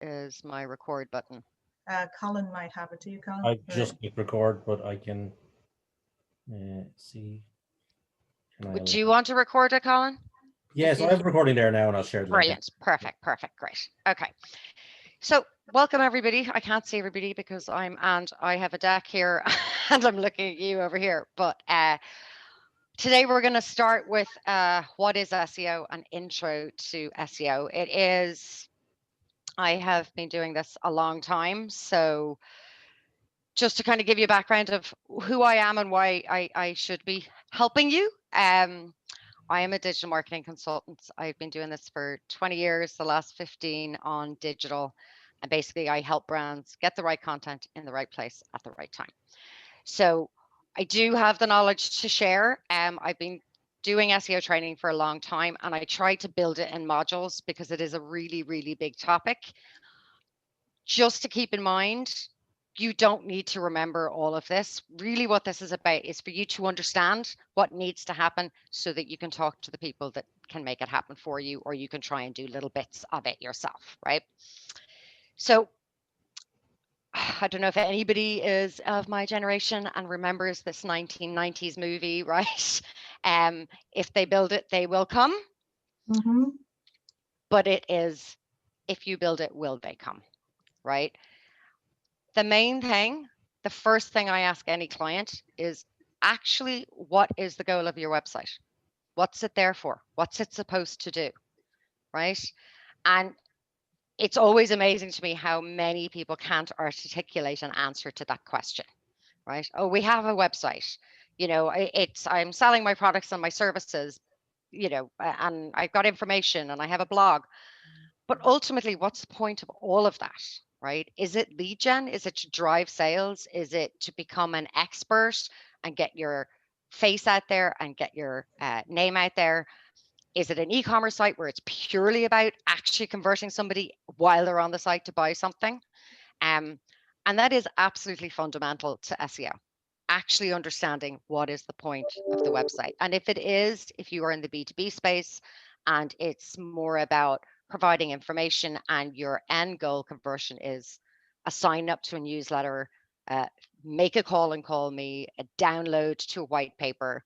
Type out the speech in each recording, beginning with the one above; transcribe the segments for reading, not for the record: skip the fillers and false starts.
is my record button? Colin might have it. Do you, Colin? I just click record, but I can see. Would you want to record it, Colin? Yes, I have recording there now, and I'll share the link. Brilliant. Perfect. Perfect. Great. Okay. So welcome everybody. I can't see everybody because I have a deck here and I'm looking at you over here. But today we're going to start with what is SEO, an intro to SEO. I have been doing this a long time. So just to kind of give you a background of who I am and why I should be helping you. I am a digital marketing consultant. I've been doing this for 20 years, the last 15 on digital. And basically, I help brands get the right content in the right place at the right time. So I do have the knowledge to share. I've been doing SEO training for a long time, and I try to build it in modules because it is a really, really big topic. Just to keep in mind, you don't need to remember all of this. Really what this is about is for you to understand what needs to happen so that you can talk to the people that can make it happen for you, or you can try and do little bits of it yourself, right? So I don't know if anybody is of my generation and remembers this 1990s movie, right? If they build it, they will come. Mm-hmm. But it is, if you build it, will they come, right? The main thing, the first thing I ask any client is actually, what is the goal of your website? What's it there for? What's it supposed to do? Right? And it's always amazing to me how many people can't articulate an answer to that question. Right? Oh, we have a website. I'm selling my products and my services, and I've got information and I have a blog. But ultimately, what's the point of all of that? Right? Is it lead gen? Is it to drive sales? Is it to become an expert and get your face out there and get your name out there? Is it an e-commerce site where it's purely about actually converting somebody while they're on the site to buy something? And that is absolutely fundamental to SEO, actually understanding what is the point of the website. And if you are in the B2B space and it's more about providing information and your end goal conversion is a sign up to a newsletter, make a call and call me, a download to a white paper.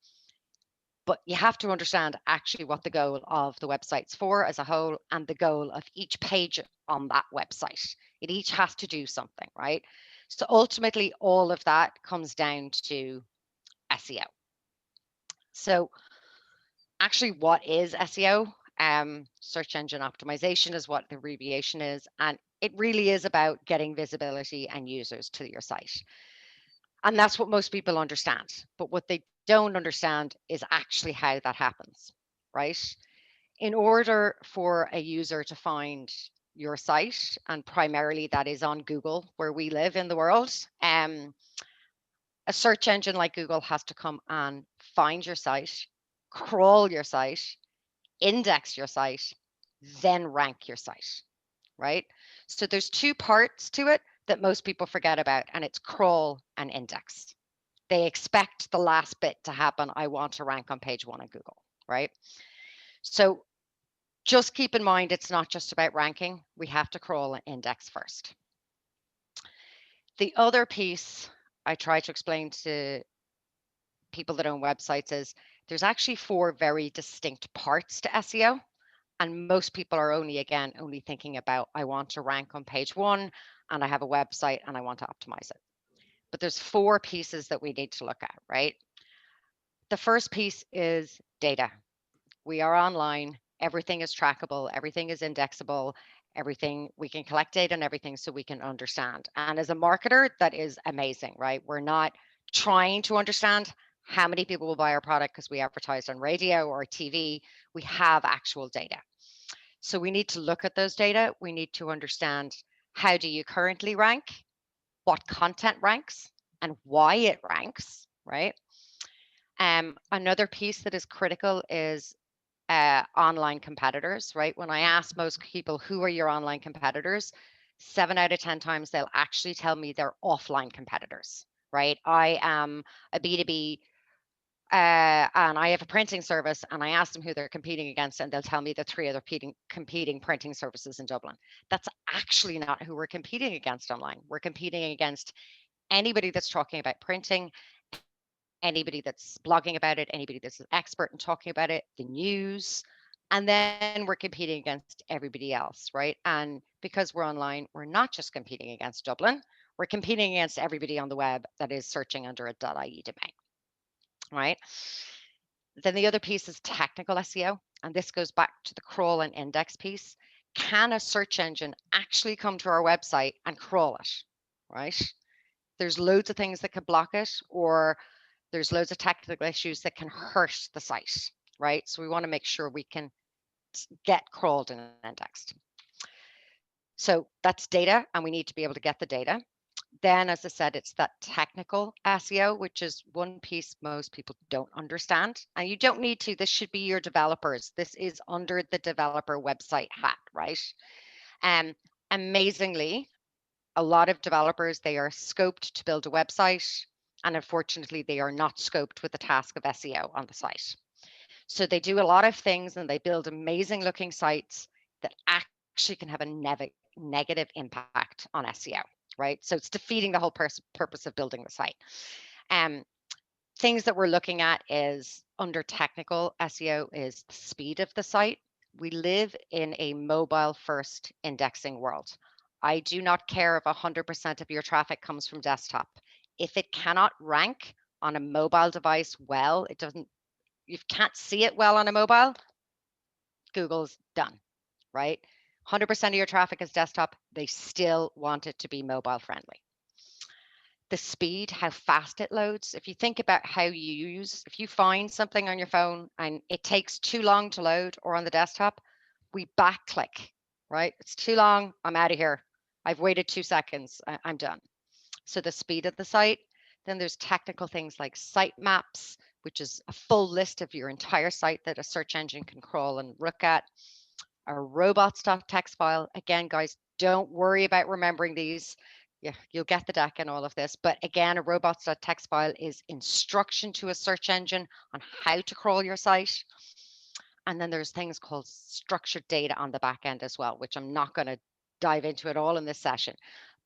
But you have to understand actually what the goal of the website's for as a whole and the goal of each page on that website. It each has to do something, right? So ultimately, all of that comes down to SEO. So actually, what is SEO? Search engine optimization is what the abbreviation is. And it really is about getting visibility and users to your site. And that's what most people understand. But what they don't understand is actually how that happens, right? In order for a user to find your site, and primarily that is on Google, where we live in the world, a search engine like Google has to come and find your site, crawl your site, index your site, then rank your site, right? So there's two parts to it that most people forget about, and it's crawl and index. They expect the last bit to happen. I want to rank on page 1 on Google, right? So just keep in mind, it's not just about ranking. We have to crawl and index first. The other piece I try to explain to people that own websites is there's actually 4 very distinct parts to SEO. And most people are only thinking about, I want to rank on page 1 and I have a website and I want to optimize it. But there's 4 pieces that we need to look at, right? The first piece is data. We are online, everything is trackable, everything is indexable, everything, we can collect data and everything so we can understand. And as a marketer, that is amazing, right? We're not trying to understand how many people will buy our product because we advertise on radio or TV. We have actual data. So we need to look at those data. We need to understand, how do you currently rank, what content ranks, and why it ranks, right? Another piece that is critical is online competitors, right? When I ask most people, who are your online competitors? 7 out of 10 times they'll actually tell me they're offline competitors, right? I am a B2B and I have a printing service, and I ask them who they're competing against, and they'll tell me the 3 other competing printing services in Dublin. That's actually not who we're competing against online. We're competing against anybody that's talking about printing, anybody that's blogging about it, anybody that's an expert in talking about it, the news, and then we're competing against everybody else, right? And because we're online, we're not just competing against Dublin, we're competing against everybody on the web that is searching under a .ie domain, right? Then the other piece is technical SEO, and this goes back to the crawl and index piece. Can a search engine actually come to our website and crawl it, right? There's loads of things that could block it, or there's loads of technical issues that can hurt the site, right? So we want to make sure we can get crawled and indexed. So that's data, and we need to be able to get the data. Then, as I said, it's that technical SEO, which is one piece most people don't understand. And you don't need to. This should be your developers. This is under the developer website hat, right? Amazingly, a lot of developers, they are scoped to build a website. And unfortunately, they are not scoped with the task of SEO on the site. So they do a lot of things, and they build amazing looking sites that actually can have a negative impact on SEO, right? So it's defeating the whole purpose of building the site. Things that we're looking at is under technical SEO is the speed of the site. We live in a mobile first indexing world. I do not care if 100% of your traffic comes from desktop. If it cannot rank on a mobile device well, you can't see it well on a mobile, Google's done, right? 100% of your traffic is desktop. They still want it to be mobile friendly. The speed, how fast it loads. If you think about how you use, if you find something on your phone and it takes too long to load, or on the desktop, we back click, right? It's too long, I'm out of here. I've waited 2 seconds, I'm done. So the speed of the site. Then there's technical things like site maps, which is a full list of your entire site that a search engine can crawl and look at. A robots.txt file. Again, guys, don't worry about remembering these. Yeah, you'll get the deck and all of this. But again, a robots.txt file is instruction to a search engine on how to crawl your site. And then there's things called structured data on the back end as well, which I'm not going to dive into it all in this session.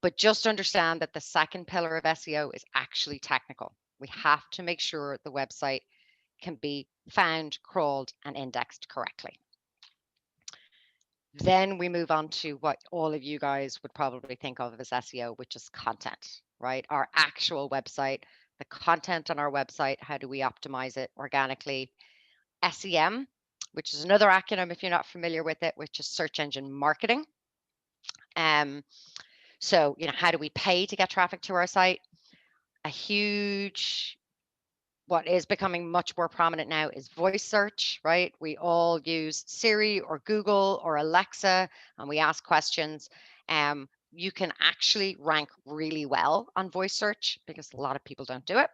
But just understand that the second pillar of SEO is actually technical. We have to make sure the website can be found, crawled, and indexed correctly. Then we move on to what all of you guys would probably think of as SEO, which is content, right? Our actual website, the content on our website, how do we optimize it organically? SEM, which is another acronym if you're not familiar with it, which is search engine marketing. So, how do we pay to get traffic to our site? A huge, what is becoming much more prominent now is voice search, right? We all use Siri or Google or Alexa, and we ask questions. You can actually rank really well on voice search because a lot of people don't do it.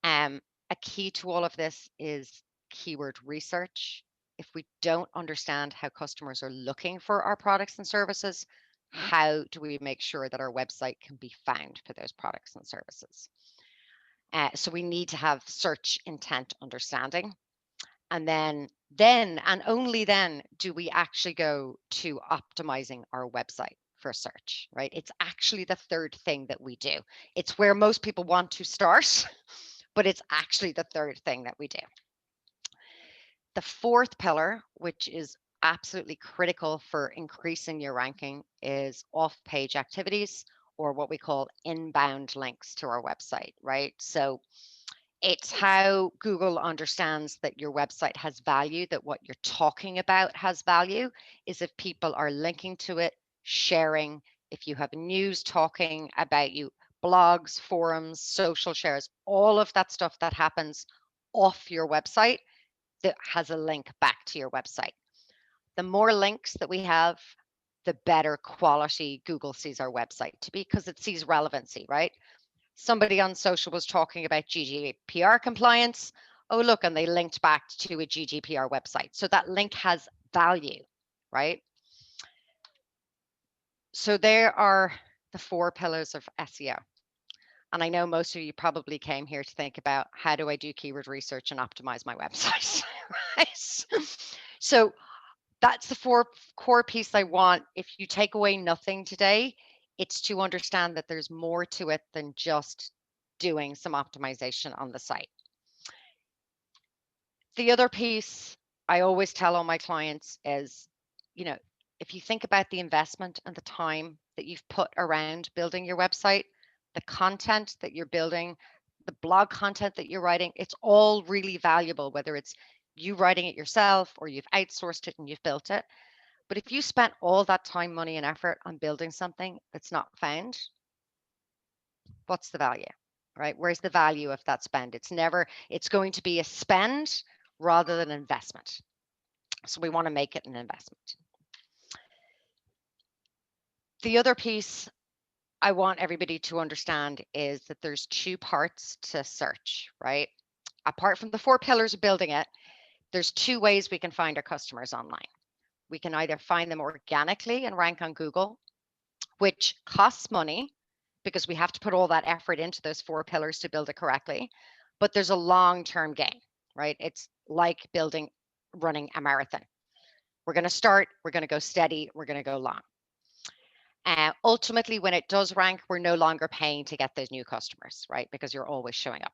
A key to all of this is keyword research. If we don't understand how customers are looking for our products and services, how do we make sure that our website can be found for those products and services? So we need to have search intent understanding. And then and only then do we actually go to optimizing our website for search, right? It's actually the third thing that we do. It's where most people want to start, but it's actually the third thing that we do. The fourth pillar, which is absolutely critical for increasing your ranking, is off-page activities, or what we call inbound links to our website, right? So it's how Google understands that your website has value, that what you're talking about has value, is if people are linking to it, sharing, if you have news talking about you, blogs, forums, social shares, all of that stuff that happens off your website that has a link back to your website. The more links that we have, the better quality Google sees our website to be, because it sees relevancy, right? Somebody on social was talking about GDPR compliance. Oh, look, and they linked back to a GDPR website. So that link has value, right? So there are the 4 pillars of SEO. And I know most of you probably came here to think about how do I do keyword research and optimize my website, right? So that's the four core piece I want. If you take away nothing today, it's to understand that there's more to it than just doing some optimization on the site. The other piece I always tell all my clients is, you know, if you think about the investment and the time that you've put around building your website, the content that you're building, the blog content that you're writing, it's all really valuable, whether it's you writing it yourself or you've outsourced it and you've built it. But if you spent all that time, money, and effort on building something that's not found, what's the value, right? Where's the value of that spend? It's going to be a spend rather than investment. So we want to make it an investment. The other piece I want everybody to understand is that there's two parts to search, right? Apart from the four pillars of building it, there's two ways we can find our customers online. We can either find them organically and rank on Google, which costs money because we have to put all that effort into those four pillars to build it correctly. But there's a long-term gain, right? It's like running a marathon. We're going to start, we're going to go steady, we're going to go long. Ultimately, when it does rank, we're no longer paying to get those new customers, right? Because you're always showing up.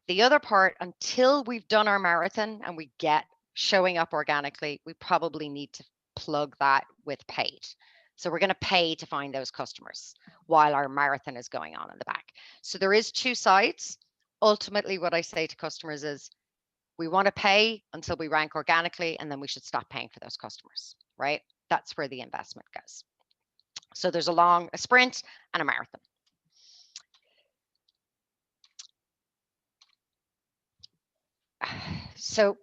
The other part, until we've done our marathon and we get showing up organically, we probably need to plug that with paid. So we're going to pay to find those customers while our marathon is going on in the back. So there is two sides. Ultimately, what I say to customers is we want to pay until we rank organically, and then we should stop paying for those customers, right? That's where the investment goes. So there's a sprint and a marathon. So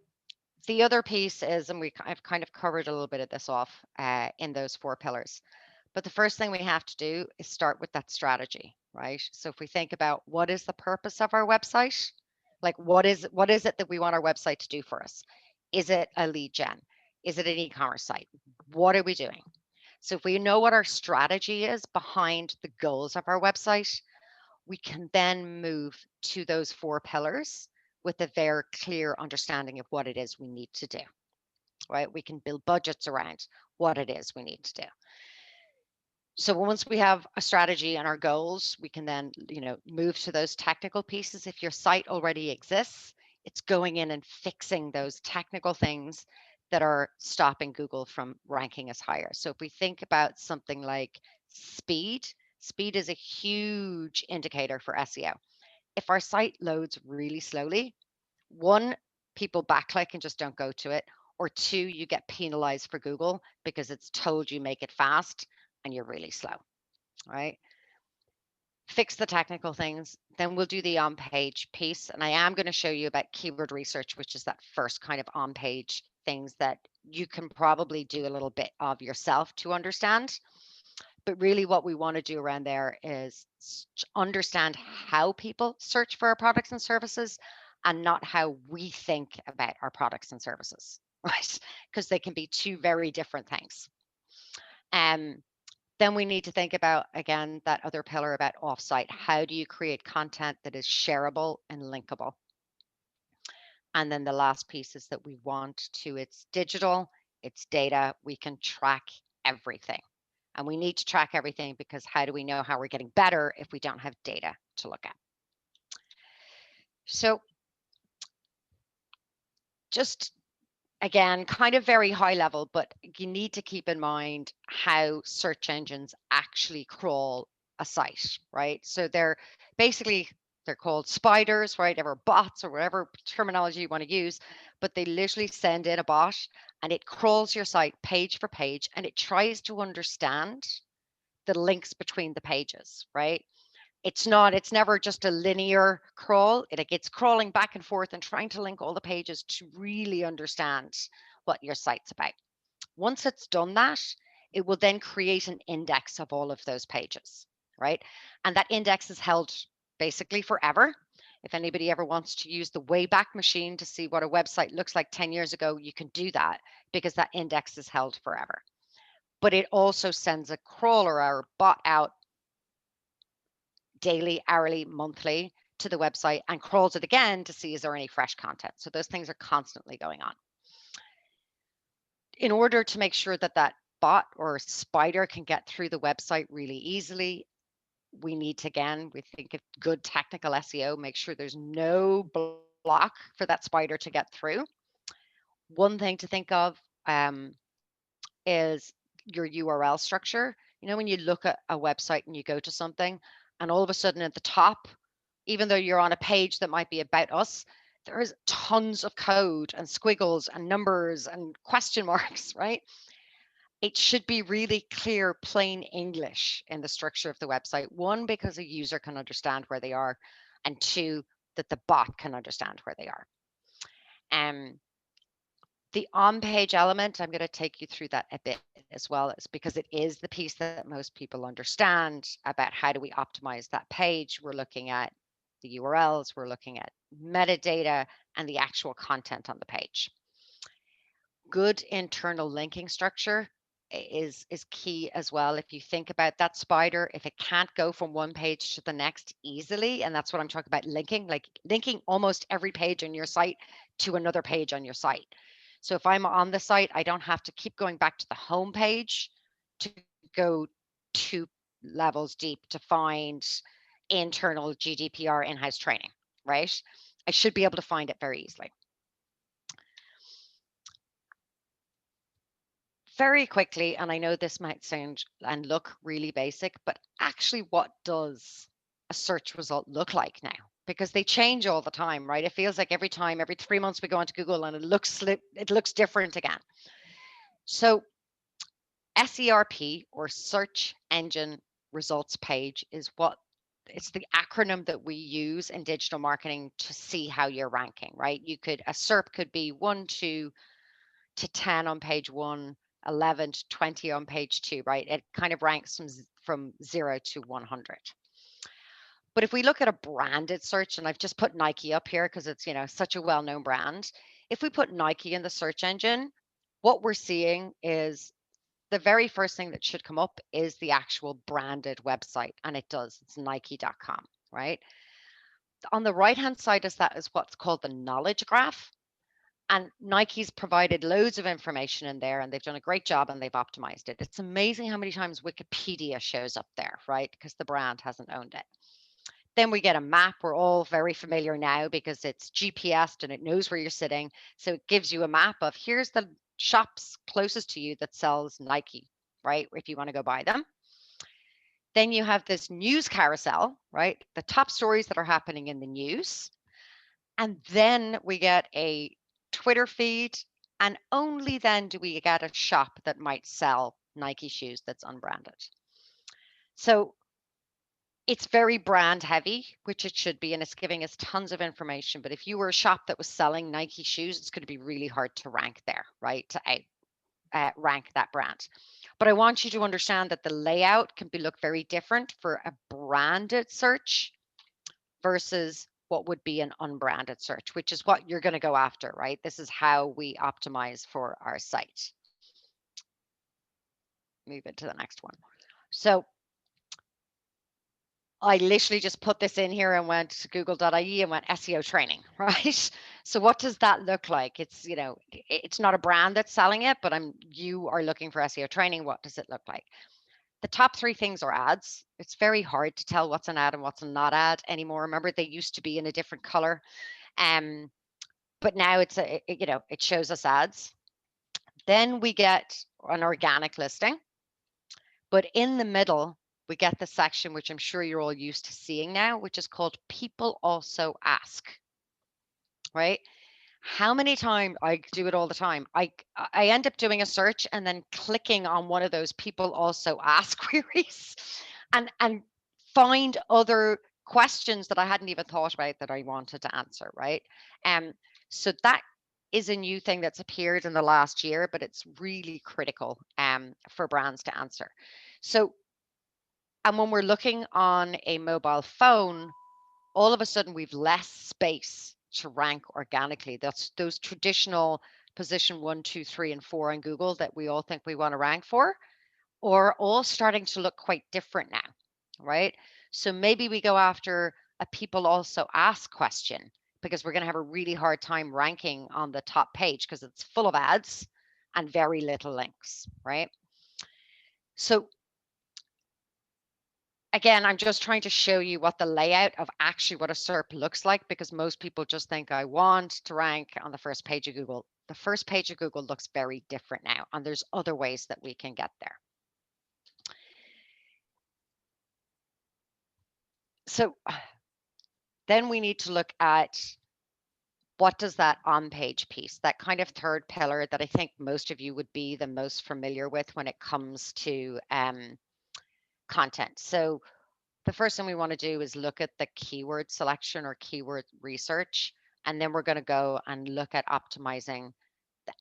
the other piece is, and I've kind of covered a little bit of this off in those four pillars, but the first thing we have to do is start with that strategy, right? So if we think about what is the purpose of our website, like what is it that we want our website to do for us? Is it a lead gen? Is it an e-commerce site? What are we doing? So if we know what our strategy is behind the goals of our website, we can then move to those four pillars with a very clear understanding of what it is we need to do, right? We can build budgets around what it is we need to do. So once we have a strategy and our goals, we can then, move to those technical pieces. If your site already exists, it's going in and fixing those technical things that are stopping Google from ranking us higher. So if we think about something like speed is a huge indicator for SEO. If our site loads really slowly, one, people backclick and just don't go to it, or two, you get penalized for Google because it's told you make it fast and you're really slow, right? Fix the technical things, then we'll do the on-page piece. And I am going to show you about keyword research, which is that first kind of on-page things that you can probably do a little bit of yourself to understand. But really what we want to do around there is understand how people search for our products and services and not how we think about our products and services, right? Because they can be two very different things. Then we need to think about, again, that other pillar about offsite. How do you create content that is shareable and linkable? And then the last piece is that we want to, it's digital, it's data, we can track everything. And we need to track everything because how do we know how we're getting better if we don't have data to look at? So just again, kind of very high level, but you need to keep in mind how search engines actually crawl a site, right? So they're called spiders, right? Or bots or whatever terminology you want to use, but they literally send in a bot and it crawls your site page for page and it tries to understand the links between the pages, right? It's never just a linear crawl. It's crawling back and forth and trying to link all the pages to really understand what your site's about. Once it's done that, it will then create an index of all of those pages, right? And that index is held basically forever. If anybody ever wants to use the Wayback Machine to see what a website looks like 10 years ago, you can do that because that index is held forever. But it also sends a crawler or a bot out daily, hourly, monthly to the website and crawls it again to see is there any fresh content. So those things are constantly going on. In order to make sure that that bot or spider can get through the website really easily, we need to, again, we think of good technical SEO, make sure there's no block for that spider to get through. One thing to think of is your URL structure. You know, when you look at a website and you go to something, and all of a sudden at the top, even though you're on a page that might be about us, there is tons of code and squiggles and numbers and question marks, right? It should be really clear, plain English in the structure of the website. One, because a user can understand where they are, and two, that the bot can understand where they are. The on-page element, I'm going to take you through that a bit as well, is because it is the piece that most people understand about how do we optimize that page. We're looking at the URLs, we're looking at metadata and the actual content on the page. Good internal linking structure is key as well. If you think about that spider, if it can't go from one page to the next easily, and that's what I'm talking about, linking, like linking almost every page on your site to another page on your site. So if I'm on the site, I don't have to keep going back to the home page to go 2 levels deep to find internal GDPR in-house training, right? I should be able to find it very easily. Very quickly, and I know this might sound and look really basic, but actually what does a search result look like now? Because they change all the time, right? It feels like every 3 months we go onto Google and it looks different again. So SERP, or search engine results page, is it's the acronym that we use in digital marketing to see how you're ranking, right? A SERP could be 1 to 10 on page 1, 11 to 20 on page 2, right? It kind of ranks from 0 to 100. But if we look at a branded search, and I've just put Nike up here because it's, such a well-known brand. If we put Nike in the search engine, what we're seeing is the very first thing that should come up is the actual branded website, and it does. It's nike.com, right? On the right-hand side is what's called the knowledge graph. And Nike's provided loads of information in there, and they've done a great job, and they've optimized it. It's amazing how many times Wikipedia shows up there, right? Because the brand hasn't owned it. Then we get a map. We're all very familiar now because it's GPSed and it knows where you're sitting. So it gives you a map of here's the shops closest to you that sells Nike, right? If you want to go buy them. Then you have this news carousel, right? The top stories that are happening in the news. And then we get a Twitter feed, and only then do we get a shop that might sell Nike shoes that's unbranded. So it's very brand heavy, which it should be, and it's giving us tons of information. But if you were a shop that was selling Nike shoes, it's going to be really hard to rank there, right? To rank that brand. But I want you to understand that the layout can look very different for a branded search versus what would be an unbranded search, which is what you're going to go after, right? This is how we optimize for our site. Move it to the next one. So I literally just put this in here and went to google.ie and went SEO training, right? So what does that look like? It's, it's not a brand that's selling it, but you are looking for SEO training. What does it look like? The top 3 things are ads. It's very hard to tell what's an ad and what's a not ad anymore. Remember, they used to be in a different color. But now it shows us ads. Then we get an organic listing. But in the middle, we get the section, which I'm sure you're all used to seeing now, which is called People Also Ask, right? How many times, I do it all the time, I end up doing a search and then clicking on one of those People Also Ask queries and find other questions that I hadn't even thought about that I wanted to answer, right? So that is a new thing that's appeared in the last year, but it's really critical for brands to answer. So, and when we're looking on a mobile phone, all of a sudden we've less space to rank organically. That's those traditional position 1, 2, 3, and 4 on Google that we all think we want to rank for, or all starting to look quite different now. right? So maybe we go after a people also ask question, because we're going to have a really hard time ranking on the top page because it's full of ads and very little links, right? So again, I'm just trying to show you what the layout of actually what a SERP looks like, because most people just think I want to rank on the first page of Google. The first page of Google looks very different now, and there's other ways that we can get there. So then we need to look at what does that on-page piece, that kind of third pillar that I think most of you would be the most familiar with when it comes to content. So the first thing we want to do is look at the keyword selection or keyword research, and then we're going to go and look at optimizing the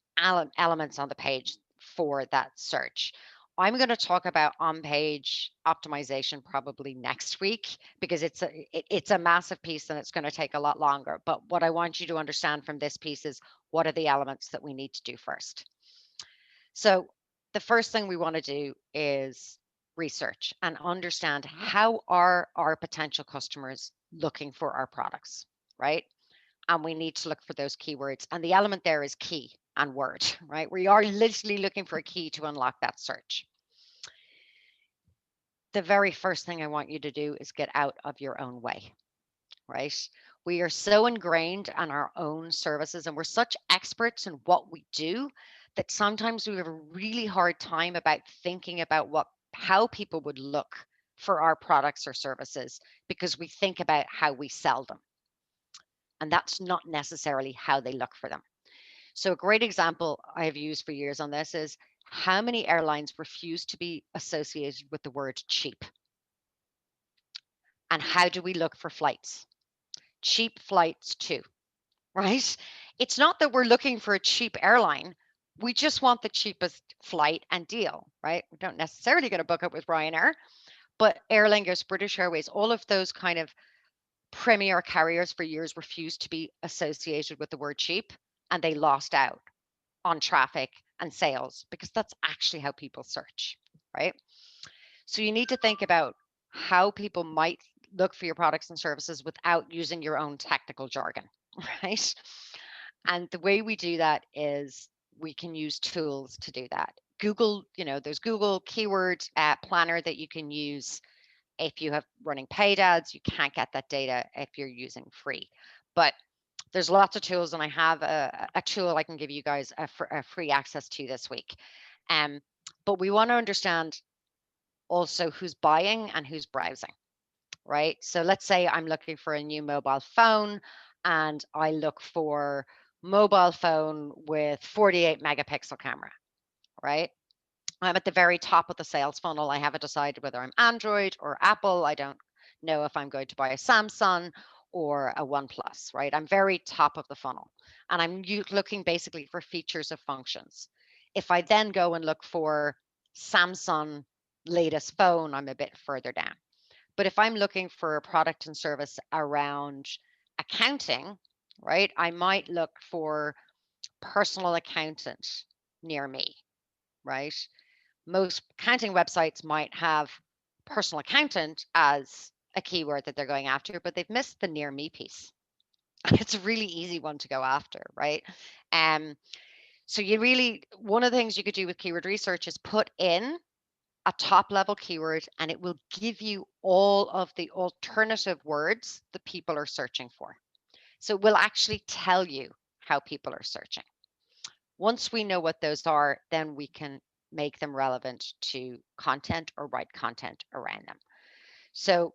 elements on the page for that search. I'm going to talk about on-page optimization probably next week, because it's a massive piece and it's going to take a lot longer. But what I want you to understand from this piece is what are the elements that we need to do first. So the first thing we want to do is research and understand how are our potential customers looking for our products, right? And we need to look for those keywords. And the element there is key and word, right? We are literally looking for a key to unlock that search. The very first thing I want you to do is get out of your own way, right? We are so ingrained on our own services and we're such experts in what we do that sometimes we have a really hard time about thinking about how people would look for our products or services, because we think about how we sell them. And that's not necessarily how they look for them. So a great example I have used for years on this is how many airlines refuse to be associated with the word cheap. And how do we look for flights? Cheap flights too, right? It's not that we're looking for a cheap airline. We just want the cheapest flight and deal, right? We don't necessarily get a book up with Ryanair, but Aer Lingus, British Airways, all of those kind of premier carriers for years refused to be associated with the word cheap, and they lost out on traffic and sales because that's actually how people search, right? So you need to think about how people might look for your products and services without using your own technical jargon, right? And the way we do that is we can use tools to do that. Google, there's Google Keyword Planner that you can use. If you have running paid ads, you can't get that data if you're using free. But there's lots of tools, and I have a tool I can give you guys a free access to this week. But we want to understand also who's buying and who's browsing, right? So let's say I'm looking for a new mobile phone and I look for mobile phone with 48 megapixel camera, right? I'm at the very top of the sales funnel. I haven't decided whether I'm Android or Apple. I don't know if I'm going to buy a Samsung or a OnePlus, right? I'm very top of the funnel and I'm looking basically for features of functions. If I then go and look for Samsung latest phone, I'm a bit further down. But if I'm looking for a product and service around accounting, right, I might look for personal accountant near me, right? Most accounting websites might have personal accountant as a keyword that they're going after, but they've missed the near me piece. It's a really easy one to go after, right? So one of the things you could do with keyword research is put in a top level keyword and it will give you all of the alternative words that people are searching for. So it will actually tell you how people are searching. Once we know what those are, then we can make them relevant to content or write content around them. So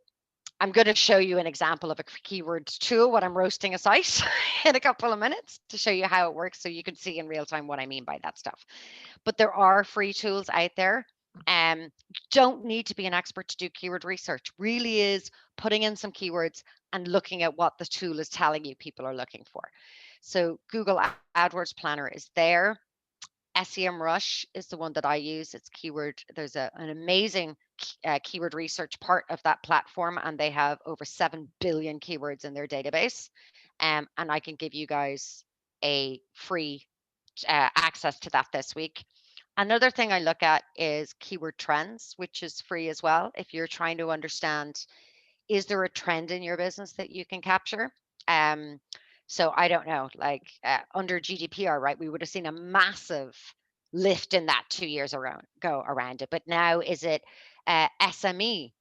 I'm going to show you an example of a keywords tool when I'm roasting a site in a couple of minutes to show you how it works so you can see in real time what I mean by that stuff. But there are free tools out there. Don't need to be an expert to do keyword research. Really is putting in some keywords and looking at what the tool is telling you people are looking for. So Google AdWords Planner is there. SEMrush is the one that I use. It's keyword. There's an amazing keyword research part of that platform, and they have over 7 billion keywords in their database. And I can give you guys a free access to that this week. Another thing I look at is keyword trends, which is free as well. If you're trying to understand, is there a trend in your business that you can capture? So I don't know, like under GDPR, right? We would have seen a massive lift in that 2 years ago around it. But now is it SME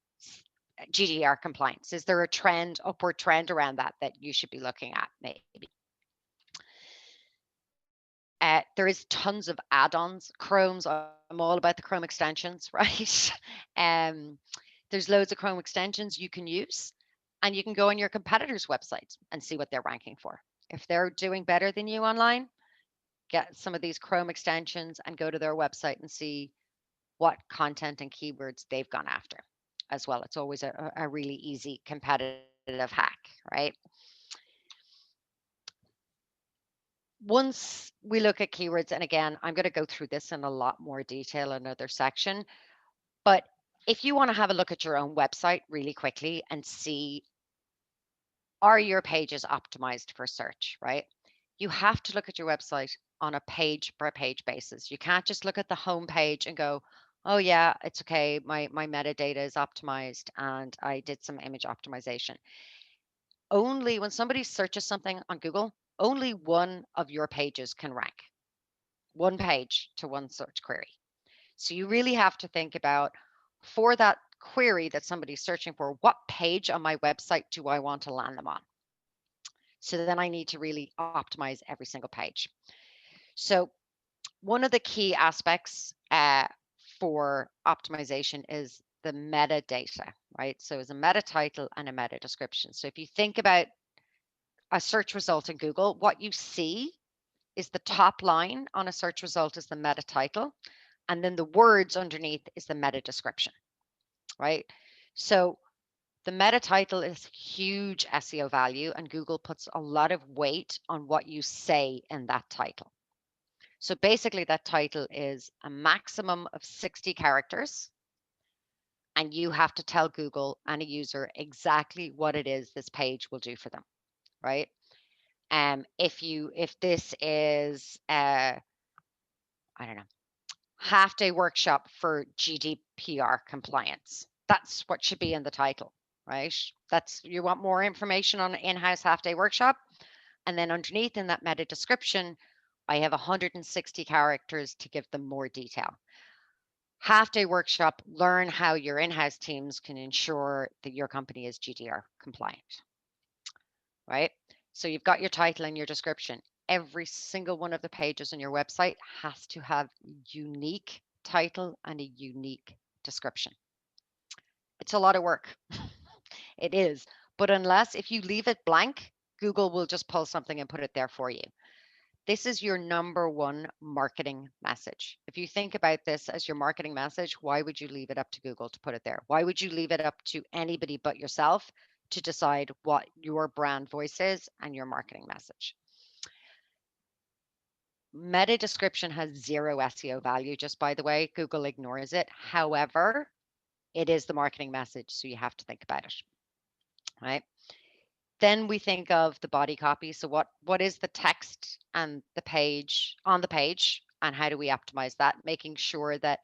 GDPR compliance? Is there a trend, upward trend around that you should be looking at maybe? There is tons of add-ons. Chrome's, I'm all about the Chrome extensions, right? There's loads of Chrome extensions you can use, and you can go on your competitors' websites and see what they're ranking for. If they're doing better than you online, get some of these Chrome extensions and go to their website and see what content and keywords they've gone after as well. It's always a really easy competitive hack, right? Once we look at keywords, and again, I'm going to go through this in a lot more detail in another section, but if you want to have a look at your own website really quickly and see, are your pages optimized for search, right? You have to look at your website on a page by page basis. You can't just look at the home page and go, oh yeah, it's okay. My metadata is optimized and I did some image optimization. Only when somebody searches something on Google, only one of your pages can rank. One page to one search query. So you really have to think about, for that query that somebody's searching for, what page on my website do I want to land them on? So then I need to really optimize every single page. So one of the key aspects for optimization is the metadata, right? So it's a meta title and a meta description. So if you think about a search result in Google, what you see is the top line on a search result is the meta title, and then the words underneath is the meta description, right? So the meta title is huge SEO value, and Google puts a lot of weight on what you say in that title. So basically, that title is a maximum of 60 characters, and you have to tell Google and a user exactly what it is this page will do for them, right? If this is I don't know, half day workshop for GDPR compliance, that's what should be in the title, right? That's, you want more information on an in-house half day workshop, and then underneath in that meta description, I have 160 characters to give them more detail. Half day workshop, learn how your in-house teams can ensure that your company is GDPR compliant, right? So you've got your title and your description. Every single one of the pages on your website has to have unique title and a unique description. It's a lot of work. It is. But unless, if you leave it blank, Google will just pull something and put it there for you. This is your number one marketing message. If you think about this as your marketing message, why would you leave it up to Google to put it there? Why would you leave it up to anybody but yourself to decide what your brand voice is and your marketing message? Meta description has zero SEO value, just by the way. Google ignores it. However, it is the marketing message, so you have to think about it, right? Then we think of the body copy. So what is the text and the page on the page, and how do we optimize that? Making sure that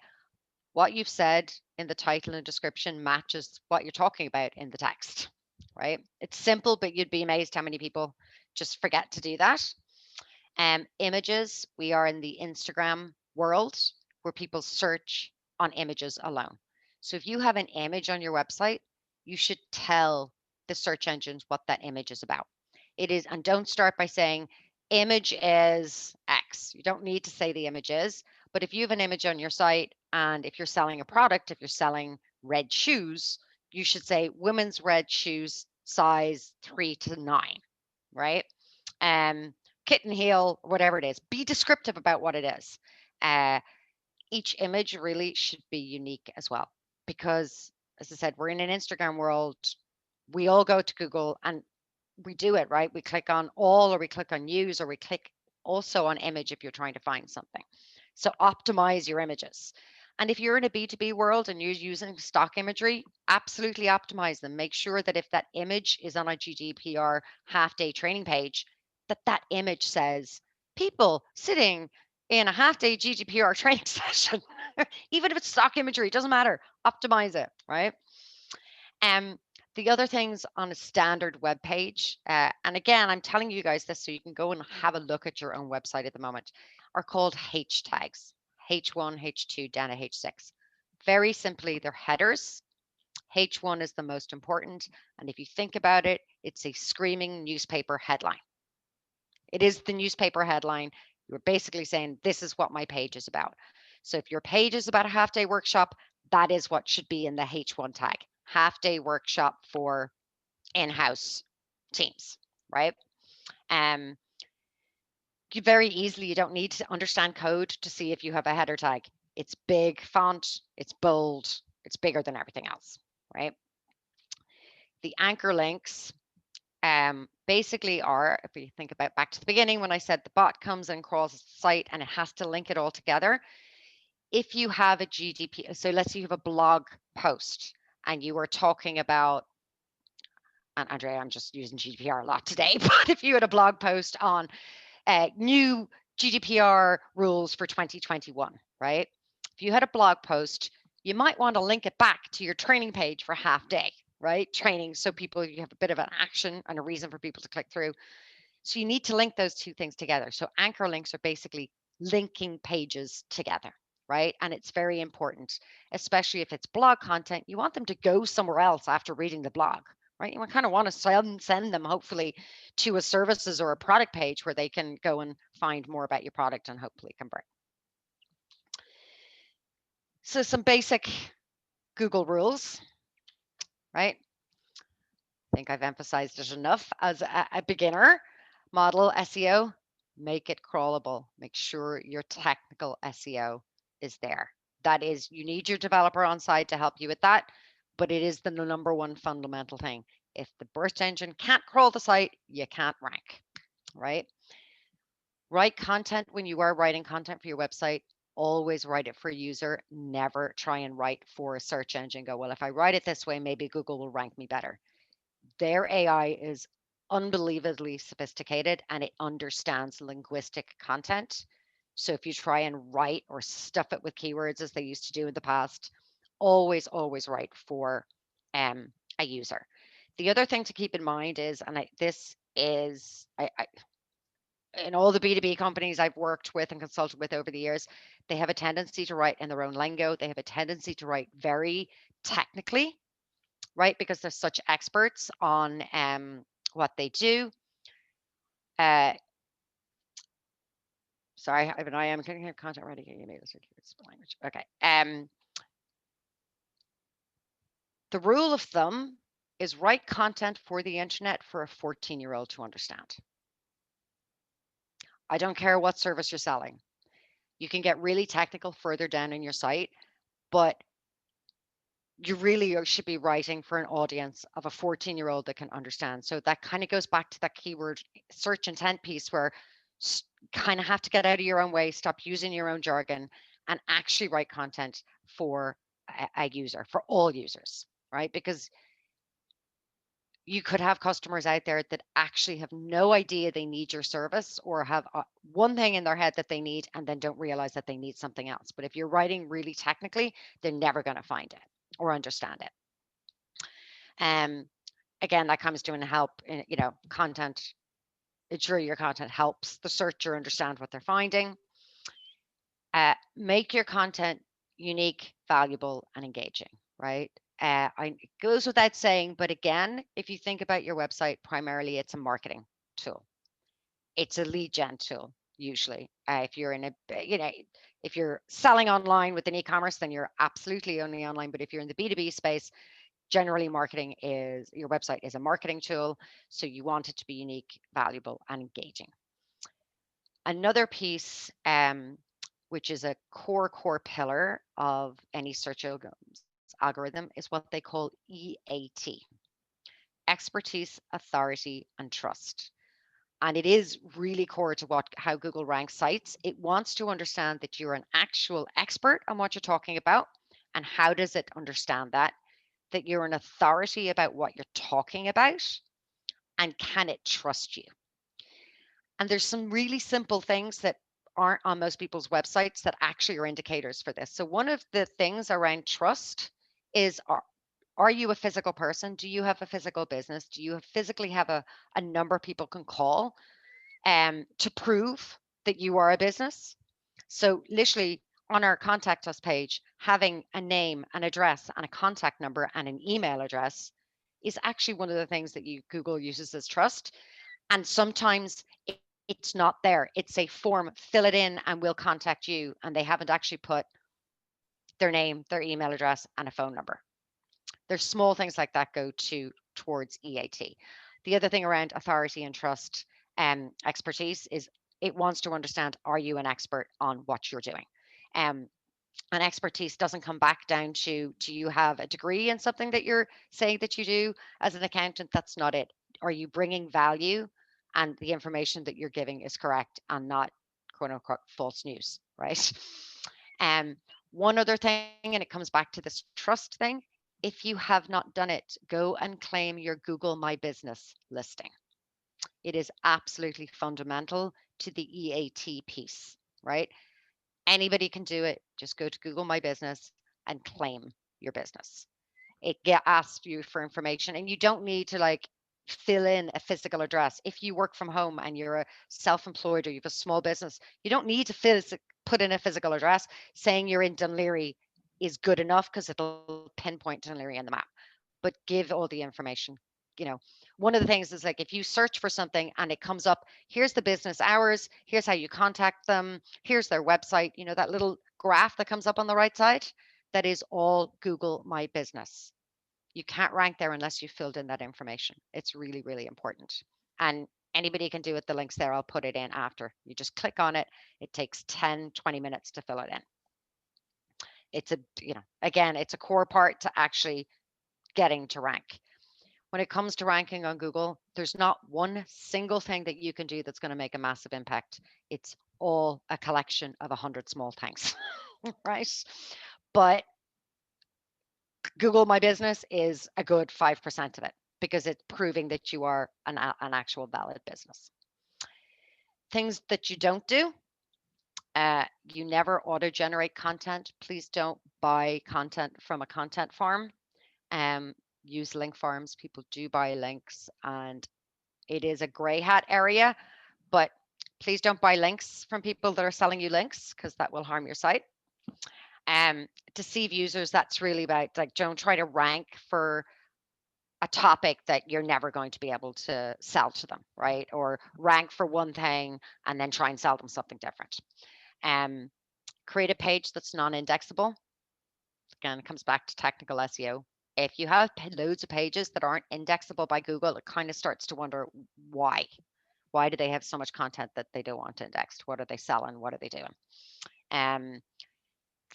what you've said in the title and description matches what you're talking about in the text, right? It's simple, but you'd be amazed how many people just forget to do that. Images, we are in the Instagram world where people search on images alone. So if you have an image on your website, you should tell the search engines what that image is about. It is, and don't start by saying image is X. You don't need to say the image is, but if you have an image on your site, and if you're selling a product, if you're selling red shoes, you should say women's red shoes size 3 to 9, right? Kitten heel, whatever it is. Be descriptive about what it is. Each image really should be unique as well, because as I said, we're in an Instagram world. We all go to Google and we do it, right? We click on all, or we click on news, or we click also on image if you're trying to find something. So optimize your images. And if you're in a B2B world and you're using stock imagery, absolutely optimize them. Make sure that if that image is on a GDPR half day training page, that image says people sitting in a half-day GDPR training session. Even if it's stock imagery, it doesn't matter. Optimize it, right? The other things on a standard web page, and again, I'm telling you guys this so you can go and have a look at your own website at the moment, are called H tags. H1, H2, down to H6. Very simply, they're headers. H1 is the most important. And if you think about it, it's a screaming newspaper headline. It is the newspaper headline. You're basically saying, this is what my page is about. So if your page is about a half-day workshop, that is what should be in the H1 tag. Half-day workshop for in-house teams, right? You very easily, you don't need to understand code to see if you have a header tag. It's big font, it's bold, it's bigger than everything else, right? The anchor links basically are, if we think about back to the beginning when I said the bot comes and crawls the site and it has to link it all together. If you have a GDPR, so let's say you have a blog post and you are talking about, and Andrea, I'm just using GDPR a lot today, but if you had a blog post on new GDPR rules for 2021, right? If you had a blog post, you might want to link it back to your training page for half day, right? Training, so people, you have a bit of an action and a reason for people to click through. So you need to link those two things together. So anchor links are basically linking pages together, right? And it's very important, especially if it's blog content, you want them to go somewhere else after reading the blog, right? You kind of want to send them hopefully to a services or a product page where they can go and find more about your product and hopefully convert. So some basic Google rules, right? I think I've emphasized it enough. As a beginner, model SEO, make it crawlable. Make sure your technical SEO is there. That is, you need your developer on site to help you with that, but it is the number one fundamental thing. If the burst engine can't crawl the site, you can't rank, right? Write content when you are writing content for your website. Always write it for a user. Never try and write for a search engine. Go, well, if I write it this way, maybe Google will rank me better. Their AI is unbelievably sophisticated and it understands linguistic content. So if you try and write or stuff it with keywords as they used to do in the past, always write for a user. The other thing to keep in mind is, and this is, in all the B2B companies I've worked with and consulted with over the years, they have a tendency to write in their own lingo. They have a tendency to write very technically, right? Because they're such experts on what they do. Sorry, Ivan, I am getting content ready. You need a language. Okay. The rule of thumb is write content for the internet for a 14-year-old to understand. I don't care what service you're selling. You can get really technical further down in your site, but you really should be writing for an audience of a 14-year-old that can understand. So that kind of goes back to that keyword search intent piece where kind of have to get out of your own way, stop using your own jargon, and actually write content for a user, for all users, right? Because you could have customers out there that actually have no idea they need your service or have one thing in their head that they need and then don't realize that they need something else. But if you're writing really technically, they're never going to find it or understand it. Again, that comes doing help in, content. Ensure your content helps the searcher understand what they're finding. Make your content unique, valuable, and engaging, right? It goes without saying, but again, if you think about your website, primarily it's a marketing tool. It's a lead gen tool, usually. If you're in if you're selling online with an e-commerce, then you're absolutely only online. But if you're in the B2B space, generally your website is a marketing tool. So you want it to be unique, valuable, and engaging. Another piece, which is a core pillar of any search algorithm, is what they call EAT: expertise, authority, and trust. And it is really core to how Google ranks sites. It wants to understand that you're an actual expert on what you're talking about. And how does it understand that you're an authority about what you're talking about, and can it trust you? And there's some really simple things that aren't on most people's websites that actually are indicators for this. So one of the things around trust is, are you a physical person? Do you have a physical business? Do you physically have a number people can call to prove that you are a business? So literally on our contact us page, having a name, an address, and a contact number and an email address is actually one of the things that Google uses as trust. And sometimes it's not there. It's a form, fill it in and we'll contact you. And they haven't actually put their name, their email address, and a phone number. There's small things like that go towards EAT. The other thing around authority and trust expertise is it wants to understand, are you an expert on what you're doing? And expertise doesn't come back down to, do you have a degree in something that you're saying that you do as an accountant? That's not it. Are you bringing value and the information that you're giving is correct and not quote unquote false news, right? One other thing, and it comes back to this trust thing, if you have not done it, go and claim your Google My Business listing. It is absolutely fundamental to the EAT piece, right? Anybody can do it. Just go to Google My Business and claim your business. It asks you for information, and you don't need to like fill in a physical address. If you work from home and you're a self-employed or you have a small business, you don't need to put in a physical address. Saying you're in Dunleary is good enough because it'll pinpoint Dunleary on the map, but give all the information. You know, one of the things is like if you search for something and it comes up, here's the business hours, here's how you contact them, here's their website, you know, that little graph that comes up on the right side, that is all Google My Business. You can't rank there unless you filled in that information. It's really, really important. And anybody can do it. The link's there. I'll put it in after. You just click on it. It takes 10, 20 minutes to fill it in. It's again, it's a core part to actually getting to rank. When it comes to ranking on Google, there's not one single thing that you can do that's going to make a massive impact. It's all a collection of 100 small things, right? But Google My Business is a good 5% of it because it's proving that you are an actual valid business. Things that you don't do, you never auto-generate content. Please don't buy content from a content farm. Use link farms. People do buy links, and it is a gray hat area, but please don't buy links from people that are selling you links because that will harm your site. Deceive users, that's really about, like, don't try to rank for a topic that you're never going to be able to sell to them, right? Or rank for one thing and then try and sell them something different. Create a page that's non-indexable. Again, it comes back to technical SEO. If you have loads of pages that aren't indexable by Google, it kind of starts to wonder why. Why do they have so much content that they don't want indexed? What are they selling? What are they doing?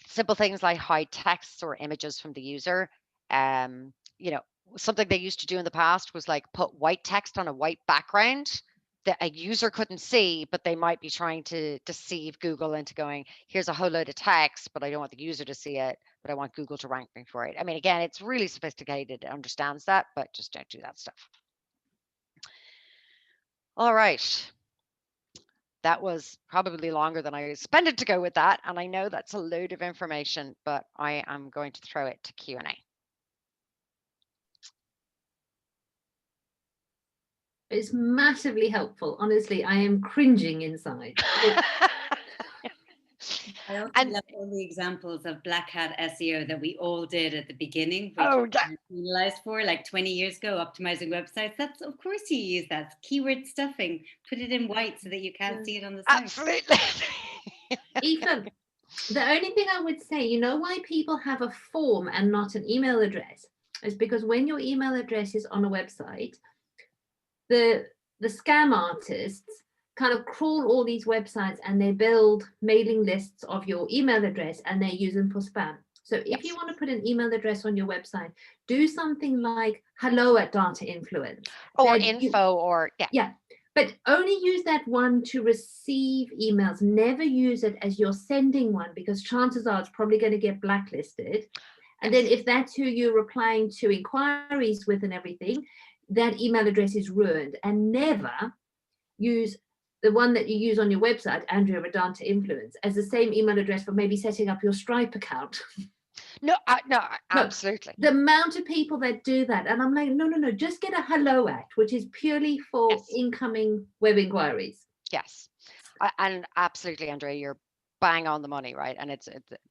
Simple things like hide texts or images from the user. You know, something they used to do in the past was like put white text on a white background that a user couldn't see, but they might be trying to deceive Google into going, here's a whole load of text, but I don't want the user to see it, but I want Google to rank me for it. I mean, again, it's really sophisticated, it understands that, but just don't do that stuff. All right. That was probably longer than I expected to go with that. And I know that's a load of information, but I am going to throw it to Q&A. It's massively helpful. Honestly, I am cringing inside. I also love all the examples of black hat SEO that we all did at the beginning, which we penalized for like 20 years ago, optimizing websites. That's, of course you use that. Keyword stuffing, put it in white so that you can't see it on the site. Absolutely. Aoife, the only thing I would say, you know why people have a form and not an email address? Is because when your email address is on a website, the scam artists kind of crawl all these websites and they build mailing lists of your email address and they use them for spam. So if you want to put an email address on your website, do something like hello@datainfluence. Or info or, yeah. But only use that one to receive emails. Never use it as you're sending one, because chances are it's probably going to get blacklisted. And then if that's who you're replying to inquiries with and everything, that email address is ruined. And never use the one that you use on your website, Andrea Radanta Influence, as the same email address for maybe setting up your Stripe account. No, absolutely. The amount of people that do that, and I'm like, no, just get a hello at, which is purely for incoming web inquiries. Yes, and absolutely, Andrea, you're bang on the money, right? And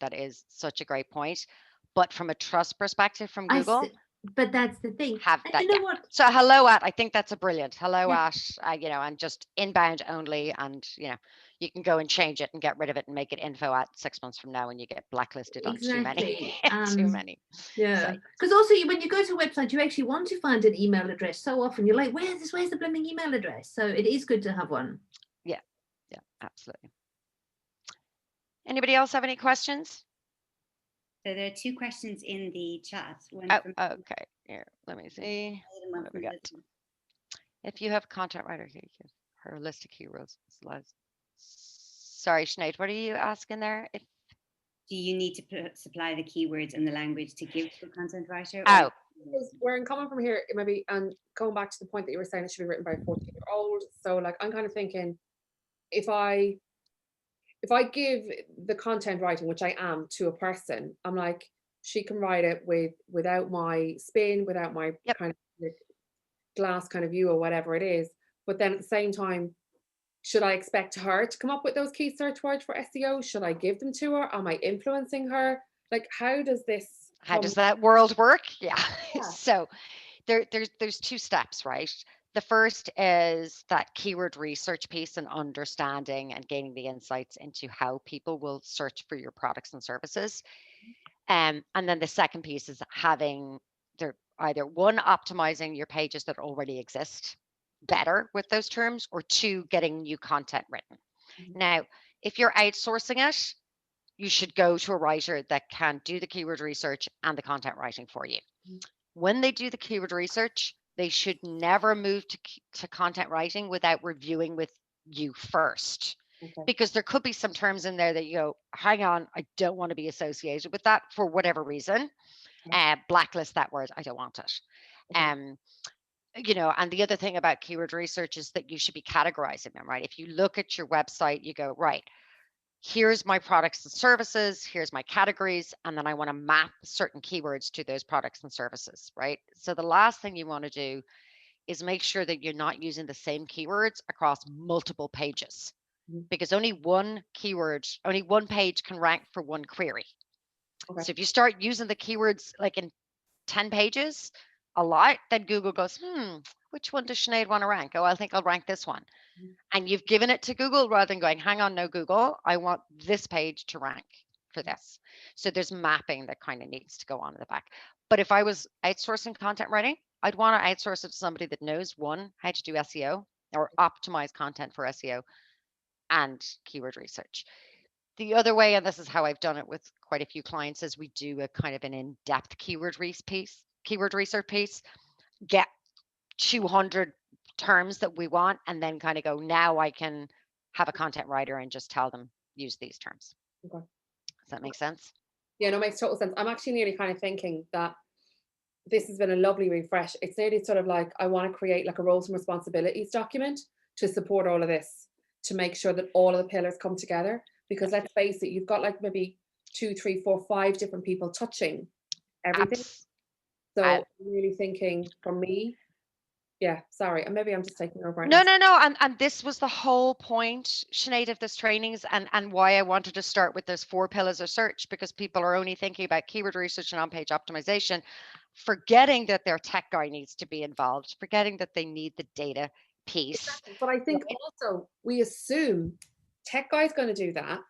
that is such a great point. But from a trust perspective from Google, but that's the thing. Have and that, you know what? So hello at, I think that's a brilliant hello at, and just inbound only, and you can go and change it and get rid of it and make it info at 6 months from now, and you get blacklisted on too many. Too many. Yeah, because also when you go to a website, you actually want to find an email address. So often you're like, where's the blooming email address? So it is good to have one. Yeah, absolutely. Anybody else have any questions? So there are 2 questions in the chat. Okay. Here, let me see. What we got? If you have content writer, her list of keywords. Sorry, Sinead, what are you asking there? Do you need to supply the keywords and the language to give to a content writer? Where I'm coming from here, maybe, and going back to the point that you were saying it should be written by a 14-year-old. So like, I'm kind of thinking, if I give the content writing, which I am, to a person, I'm like, she can write it without my spin, without my kind of glass kind of view or whatever it is. But then at the same time, should I expect her to come up with those key search words for SEO? Should I give them to her? Am I influencing her? Like, how does that world work? Yeah. So there's 2 steps, right? The first is that keyword research piece and understanding and gaining the insights into how people will search for your products and services. And then the second piece is having either one, optimizing your pages that already exist better with those terms, or 2, getting new content written. Now, if you're outsourcing it, you should go to a writer that can do the keyword research and the content writing for you. When they do the keyword research, they should never move to content writing without reviewing with you first. Because there could be some terms in there that you go, hang on, I don't want to be associated with that for whatever reason. Blacklist that word, I don't want it. And the other thing about keyword research is that you should be categorizing them, right? If you look at your website, you go, right, here's my products and services, here's my categories, and then I want to map certain keywords to those products and services, right? So the last thing you want to do is make sure that you're not using the same keywords across multiple pages, because only one page can rank for one query. So if you start using the keywords like in 10 pages a lot, then Google goes, which one does Sinead want to rank? Oh, I think I'll rank this one. And you've given it to Google rather than going, hang on, no, Google, I want this page to rank for this. So there's mapping that kind of needs to go on in the back. But if I was outsourcing content writing, I'd want to outsource it to somebody that knows, one, how to do SEO or optimize content for SEO and keyword research. The other way, and this is how I've done it with quite a few clients, is we do a kind of an in-depth keyword research piece, get 200 terms that we want, and then kind of go, now I can have a content writer and just tell them use these terms. Does that make sense? Yeah, no, it makes total sense. I'm actually nearly kind of thinking that this has been a lovely refresh. It's nearly sort of like, I want to create like a roles and responsibilities document to support all of this, to make sure that all of the pillars come together. Because let's face it, you've got like maybe 2, 3, 4, 5 different people touching everything. So I'm really thinking, for me, sorry, and maybe I'm just taking over. No. And this was the whole point, Sinead, of this trainings, and why I wanted to start with those 4 pillars of search, because people are only thinking about keyword research and on-page optimization, forgetting that their tech guy needs to be involved, forgetting that they need the data piece. Exactly. But I think also we assume tech guy's going to do that,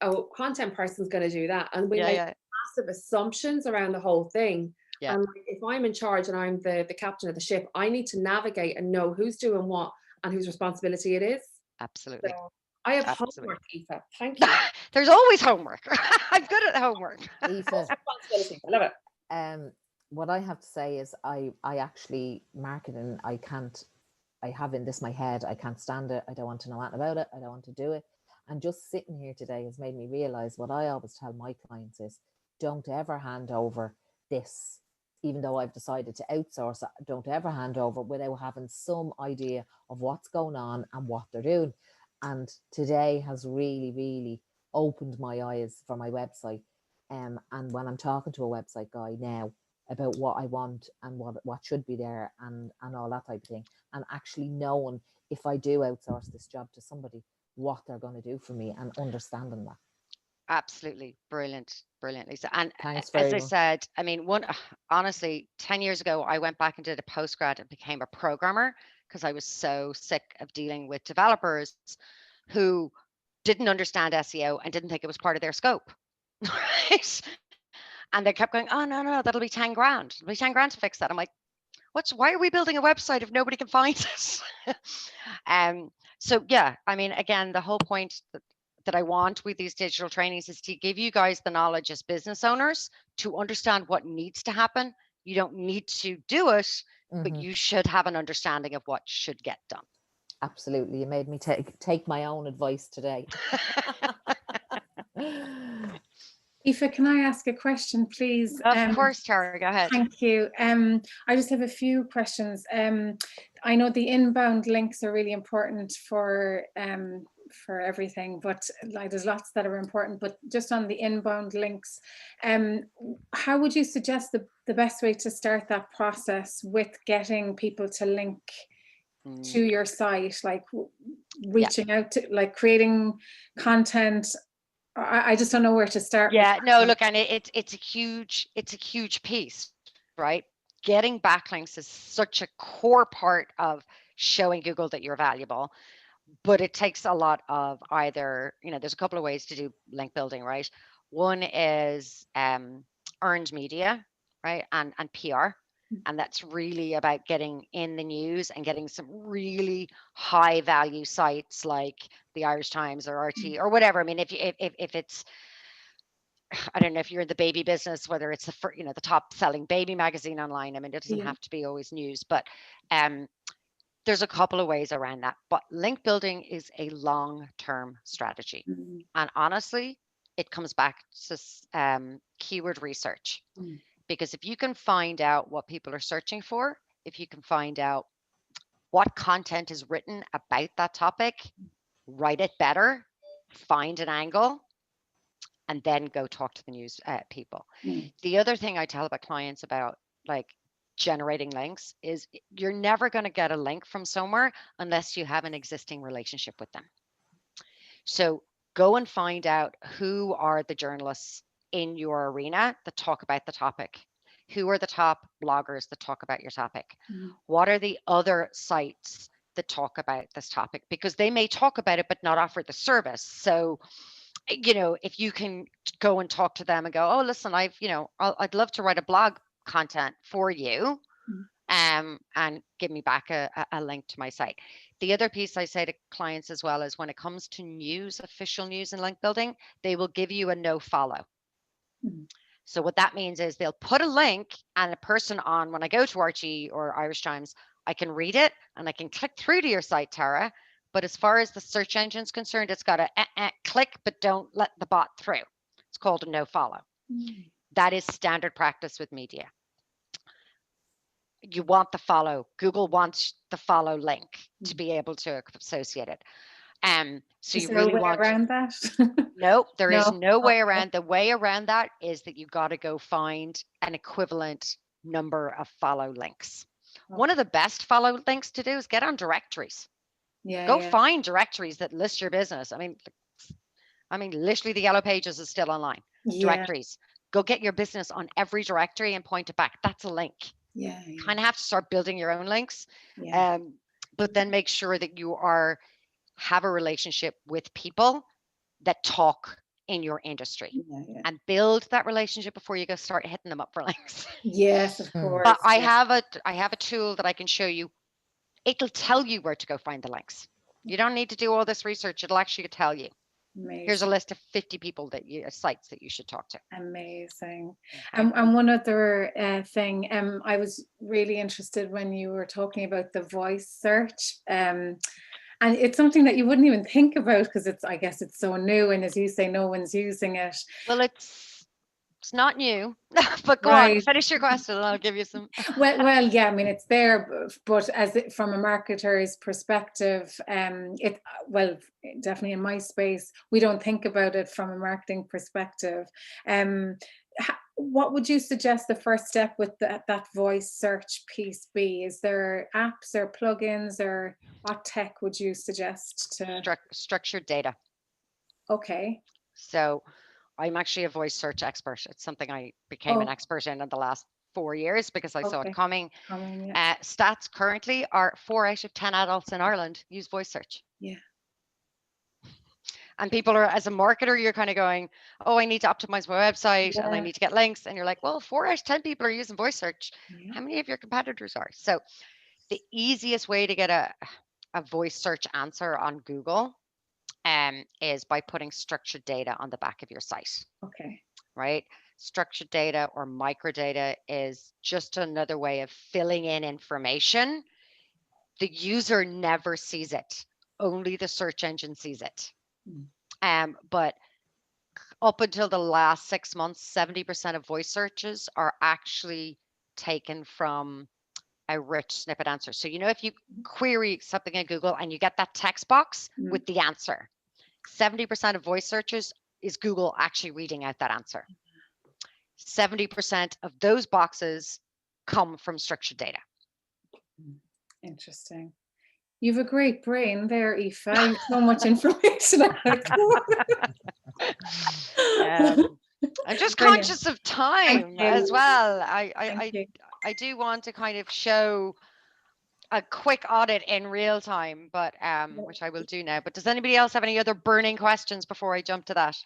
a content person's going to do that, and we make massive assumptions around the whole thing. And like, if I'm in charge and I'm the captain of the ship, I need to navigate and know who's doing what and whose responsibility it is. Absolutely. So I have homework, Aoife. Thank you. There's always homework. I'm good at homework. Aoife. Responsibility. I love it. What I have to say is I actually marketing, I have in this my head, I can't stand it. I don't want to know anything about it. I don't want to do it. And just sitting here today has made me realize what I always tell my clients is, don't ever hand over this even though I've decided to outsource, I don't ever hand over without having some idea of what's going on and what they're doing. And today has really, really opened my eyes for my website. And when I'm talking to a website guy now about what I want and what should be there and all that type of thing, and actually knowing if I do outsource this job to somebody, what they're going to do for me, and understanding that. Absolutely brilliant, Lisa. And Thanks as very I much. said, I mean, honestly, 10 years ago, I went back and did a postgrad and became a programmer because I was so sick of dealing with developers who didn't understand SEO and didn't think it was part of their scope. Right? And they kept going, oh, no, that'll be 10 grand. It'll be 10 grand to fix that. I'm like, why are we building a website if nobody can find it? So yeah, I mean, again, the whole point that I want with these digital trainings is to give you guys the knowledge as business owners to understand what needs to happen. You don't need to do it, but you should have an understanding of what should get done. Absolutely. You made me take my own advice today. Aoife, can I ask a question, please? Of course, Tara, go ahead. Thank you. I just have a few questions. I know the inbound links are really important for everything, but like there's lots that are important, but just on the inbound links, how would you suggest the best way to start that process with getting people to link to your site, like reaching out to, like creating content? I just don't know where to start. Yeah, no, look, and it's a huge piece, right? Getting backlinks is such a core part of showing Google that you're valuable, but it takes a lot of either, there's a couple of ways to do link building, right? One is earned media, right? And PR. And that's really about getting in the news and getting some really high value sites like the Irish Times or RT or whatever. I mean, if it's, I don't know if you're in the baby business, whether it's the top selling baby magazine online. I mean, it doesn't have to be always news, but there's a couple of ways around that. But link building is a long-term strategy. And honestly, it comes back to keyword research. Because if you can find out what people are searching for, if you can find out what content is written about that topic, write it better, find an angle, and then go talk to the news people. The other thing I tell about clients about like generating links is you're never going to get a link from somewhere unless you have an existing relationship with them. So go and find out who are the journalists in your arena that talk about the topic. Who are the top bloggers that talk about your topic? What are the other sites that talk about this topic? Because they may talk about it, but not offer the service. So, if you can go and talk to them and go, oh, listen, I'd love to write a blog content for you, and give me back a link to my site. The other piece I say to clients as well is when it comes to news, official news and link building, they will give you a no follow. So what that means is they'll put a link and a person on, when I go to RT or Irish Times, I can read it and I can click through to your site, Tara. But as far as the search engine's concerned, it's got to click, but don't let the bot through. It's called a no follow. That is standard practice with media. You want the follow. Google wants the follow link to be able to associate it. So you really want around that? No, there is no way around. The way around that is that you got to go find an equivalent number of follow links. One of the best follow links to do is get on directories. Go find directories that list your business. I mean, literally the Yellow Pages is still online. Directories. Go get your business on every directory and point it back. That's a link. You kind of have to start building your own links. But then make sure that you have a relationship with people that talk in your industry and build that relationship before you go start hitting them up for links. Yes, of course. But I have a tool that I can show you. It'll tell you where to go find the links. You don't need to do all this research. It'll actually tell you. Amazing. Here's a list of 50 people sites that you should talk to. Amazing. And one other thing, I was really interested when you were talking about the voice search. And it's something that you wouldn't even think about because I guess it's so new, and as you say, no one's using it. Well, it's It's not new, but go on, Right. finish your question and I'll give you some. Well, yeah, I mean, it's there, but from a marketer's perspective, well, definitely in my space, we don't think about it from a marketing perspective. What would you suggest the first step with that voice search piece be? Is there apps or plugins, or what tech would you suggest to? Structured data. Okay. So I'm actually a voice search expert. It's something I became an expert in the last 4 years because I saw it coming. Yeah. Stats currently are 4 out of 10 adults in Ireland use voice search. Yeah. And people are, as a marketer, you're kind of going, oh, I need to optimize my website and I need to get links. And you're like, well, 4 out of 10 people are using voice search. Yeah. How many of your competitors are? So the easiest way to get a voice search answer on Google is by putting structured data on the back of your site. Okay. Right? Structured data or microdata is just another way of filling in information. The user never sees it. Only the search engine sees it. But up until the last 6 months, 70% of voice searches are actually taken from a rich snippet answer. So, if you query something in Google and you get that text box with the answer, 70% of voice searches is Google actually reading out that answer. 70% of those boxes come from structured data. Interesting. You've a great brain there, Aoife. So much information. I'm just conscious of time as well. I do want to kind of show a quick audit in real time, but which I will do now. But does anybody else have any other burning questions before I jump to that?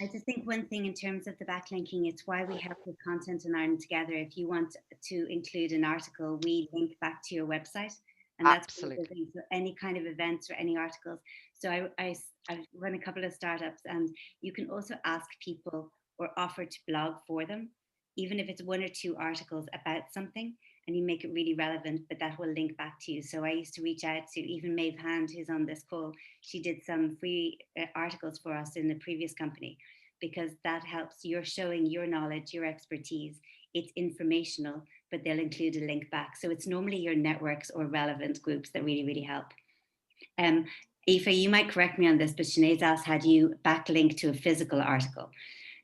I just think one thing in terms of the backlinking, it's why we have the content in Ireland together. If you want to include an article, we link back to your website. And that's absolutely so any kind of events or any articles. So I run a couple of startups, and you can also ask people or offer to blog for them, even if it's 1 or 2 articles about something, and you make it really relevant, but that will link back to you. So I used to reach out to even Maeve Hand, who's on this call. She did some free articles for us in the previous company, because that helps. You're showing your knowledge, your expertise. It's informational, but they'll include a link back. So it's normally your networks or relevant groups that really, really help. Aoife, you might correct me on this, but Sinead's asked, had you backlink to a physical article?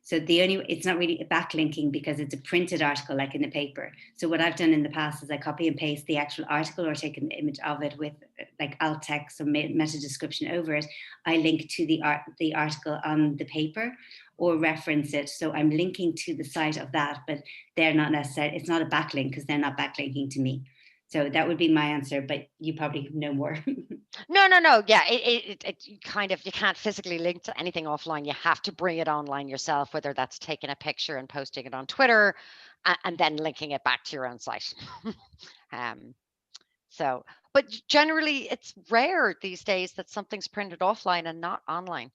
So it's not really backlinking because it's a printed article like in the paper. So what I've done in the past is I copy and paste the actual article or take an image of it with like alt text or meta description over it. I link to the article on the paper or reference it. So I'm linking to the site of that, but they're not necessarily, it's not a backlink because they're not backlinking to me. So that would be my answer, but you probably know more. No. Yeah, it kind of, you can't physically link to anything offline. You have to bring it online yourself, whether that's taking a picture and posting it on Twitter and then linking it back to your own site. But generally it's rare these days that something's printed offline and not online.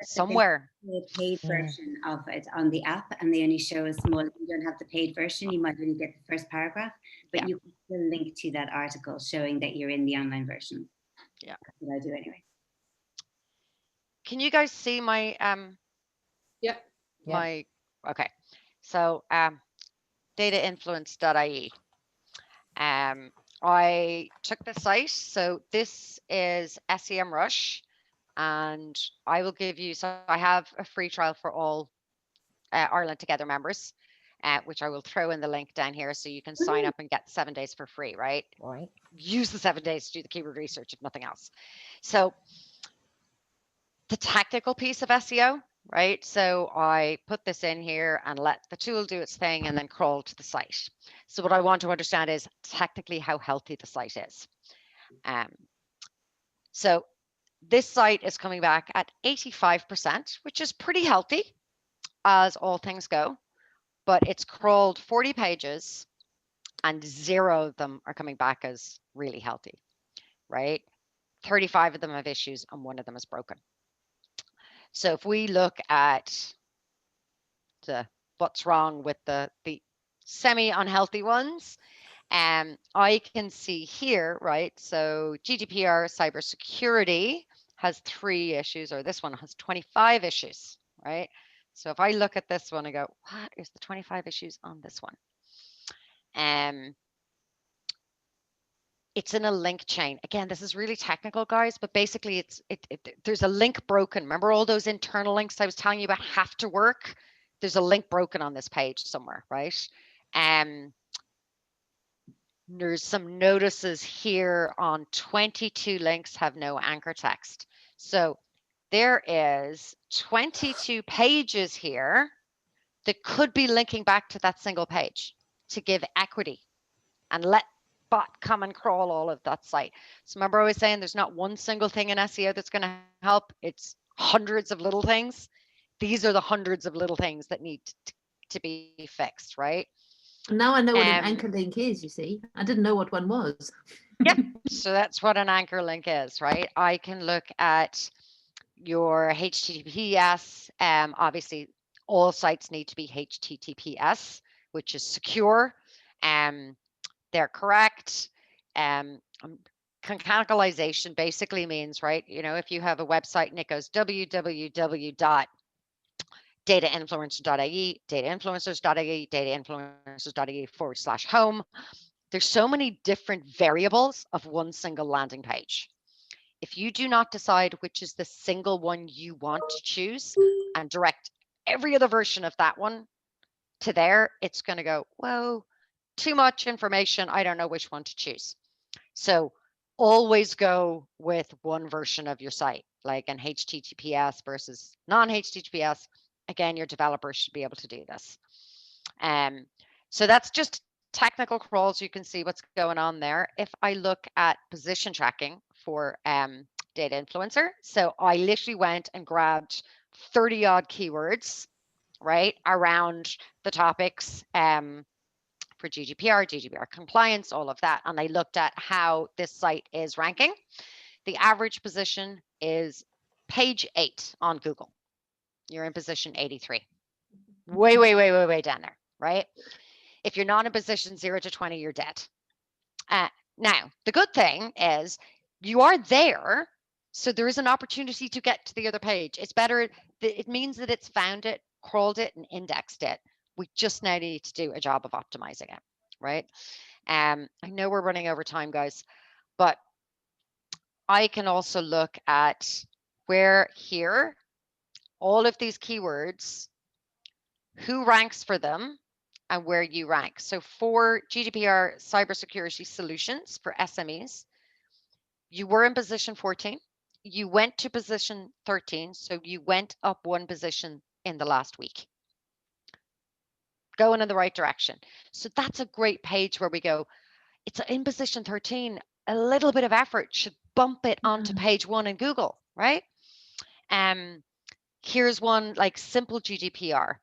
Somewhere. The paid version of it on the app, and they only show a small. If you don't have the paid version, you might only get the first paragraph, but you can still link to that article showing that you're in the online version. Yeah, that's what I do anyway. Can you guys see my okay? So datainfluence.ie. I took the site. So this is SEMrush. And I will give you, so I have a free trial for all Ireland Together members, which I will throw in the link down here so you can sign up and get 7 days for free, right? Right. Use the 7 days to do the keyword research if nothing else. So the technical piece of SEO, right? So I put this in here and let the tool do its thing and then crawl to the site. So what I want to understand is technically how healthy the site is. So this site is coming back at 85%, which is pretty healthy as all things go, but it's crawled 40 pages and 0 of them are coming back as really healthy, right? 35 of them have issues and 1 of them is broken. So if we look at what's wrong with the semi-unhealthy ones, I can see here, right? So GDPR cybersecurity has 3 issues, or this one has 25 issues, right? So if I look at this one and go, what is the 25 issues on this one? It's in a link chain. Again, this is really technical, guys, but basically there's a link broken. Remember all those internal links I was telling you about have to work? There's a link broken on this page somewhere, right? There's some notices here on 22 links have no anchor text. So there is 22 pages here that could be linking back to that single page to give equity and let bot come and crawl all of that site. So remember I was saying there's not one single thing in SEO that's going to help. It's hundreds of little things. These are the hundreds of little things that need to be fixed, right? Now I know what an anchor link is, you see. I didn't know what one was. Yep. So that's what an anchor link is, right? I can look at your HTTPS. Obviously, all sites need to be HTTPS, which is secure. They're correct. Concatenalization basically means, right, you know, if you have a website and it goes www.datainfluencer.ie, datainfluencers.ie, datainfluencers.ie/home. There's so many different variables of one single landing page. If you do not decide which is the single one you want to choose and direct every other version of that one to there, it's going to go, whoa, too much information. I don't know which one to choose. So always go with one version of your site, like an HTTPS versus non-HTTPS. Again, your developers should be able to do this. So that's just technical crawls. You can see what's going on there. If I look at position tracking for Data Influencer, so I literally went and grabbed 30 odd keywords, right, around the topics for GDPR compliance, all of that. And I looked at how this site is ranking. The average position is page 8 on Google. You're in position 83. Way down there, right? If you're not in position 0 to 20, you're dead. Now, the good thing is you are there, so there is an opportunity to get to the other page. It's better. It means that it's found it, crawled it, and indexed it. We just now need to do a job of optimizing it, right? I know we're running over time, guys, but I can also look at where here, all of these keywords, who ranks for them, and where you rank. So for GDPR cybersecurity solutions for SMEs, you were in position 14. You went to position 13. So you went up one position in the last week. Going in the right direction. So that's a great page where we go, it's in position 13. A little bit of effort should bump it onto page 1 in Google, right? Here's one like simple GDPR.